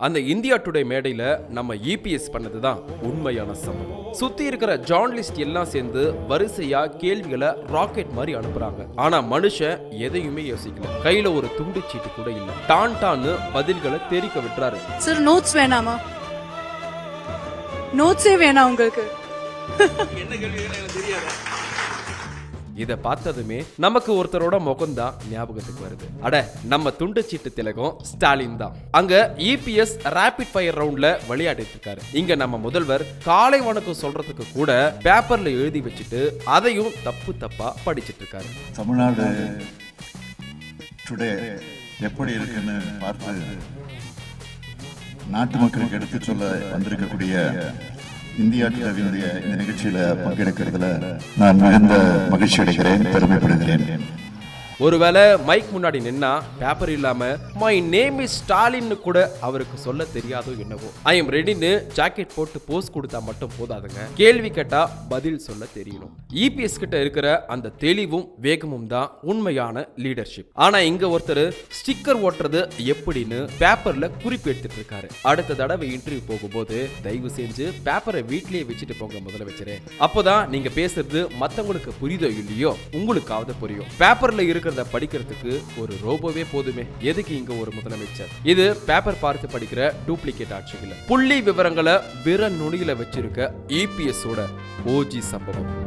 அந்த India today மேடையில நம்ம இபிஎஸ் பண்ணதுதான் உண்மையான சம்பவம். சுத்தி இருக்கிற ஜார்னலிஸ்ட் எல்லாம் சேர்ந்து வரிசையா கேள்விகளை ராக்கெட் மாதிரி அனுப்புறாங்க. ஆனா மனுஷன் எதையுமே யோசிக்கல. கையில ஒரு துண்டு சீட்டு கூட இல்ல. டான்னு பதில்களை தெரிக்க விட்டுறாரு. சார் நோட்ஸ் வேணாமா? நோட்ஸே வேணாம் உங்களுக்கு? இத பார்த்ததுமே நமக்கு ஒருத்தரோட முகம்தான் ஞாபகத்துக்கு வருது. அட, நம்ம துண்டு சீட்டு திலகம் ஸ்டாலின் தான். அங்க இபிஎஸ் ராபிட் ஃபயர் ரவுண்ட்ல விளையாடிட்டு இருக்காரு. இங்க நம்ம முதல்வர் காலை வணக்கம் சொல்றதுக்கு கூட பேப்பர்ல எழுதி வச்சுட்டு அதையும் தப்பு தப்பா படிச்சிட்டு இருக்காரு. தமிழ்நாடு டுடே எப்படி இருக்குன்னு பார்த்து நாட்டு மக்களுக்கு எடுத்து சொல்ல வந்திருக்கக்கூடிய இந்தியா டுடேவினுடைய இந்த நிகழ்ச்சியில பங்கெடுக்கிறதுல நான் மிகுந்த மகிழ்ச்சி அடைகிறேன், பெருமைப்படுகிறேன். ஒருவேளை மைக் முன்னாடி நின்னா பேப்பர் இல்லாம மை நேம் இஸ் ஸ்டாலின் கூட அவருக்கு சொல்ல தெரியாதோ என்னவோ. ஐ எம் ரெடின்னு ஜாக்கெட் போட்டு போஸ் கொடுத்தா மட்டும் போதாதுங்க, கேள்வி கேட்டா பதில் சொல்ல தெரியணும். இபிஎஸ் கிட்ட இருக்கிற அந்த தெளிவும் வேகமும் தான் உண்மையான லீடர்ஷிப். ஆனா இங்க ஒருத்தர் ஸ்டிக்கர் ஓட்டுறது எப்படின்னு பேப்பர்ல குறிப்பு எடுத்துட்டு இருக்காரு. அடுத்த தடவை இன்டர்வியூ போகும்போது தயவு செஞ்சு பேப்பரை வீட்லயே வச்சுட்டு போங்க முதலமைச்சரே. அப்போதான் நீங்க பேசுறது மத்தவங்களுக்கு புரியுதோ இல்லையோ உங்களுக்காவது புரியும். பேப்பர்ல இருக்கிறத படிக்கிறதுக்கு ஒரு ரோபோவே போதுமே, எதுக்கு இங்க ஒரு முதலமைச்சர்? இது பேப்பர் பார்த்து படிக்கிற டூப்ளிகேட் ஆட்சி இல்ல. புள்ளி விவரங்களை விரல் நுனியில வச்சிருக்க இபிஎஸ் ஓட ஓஜி சம்பவம்.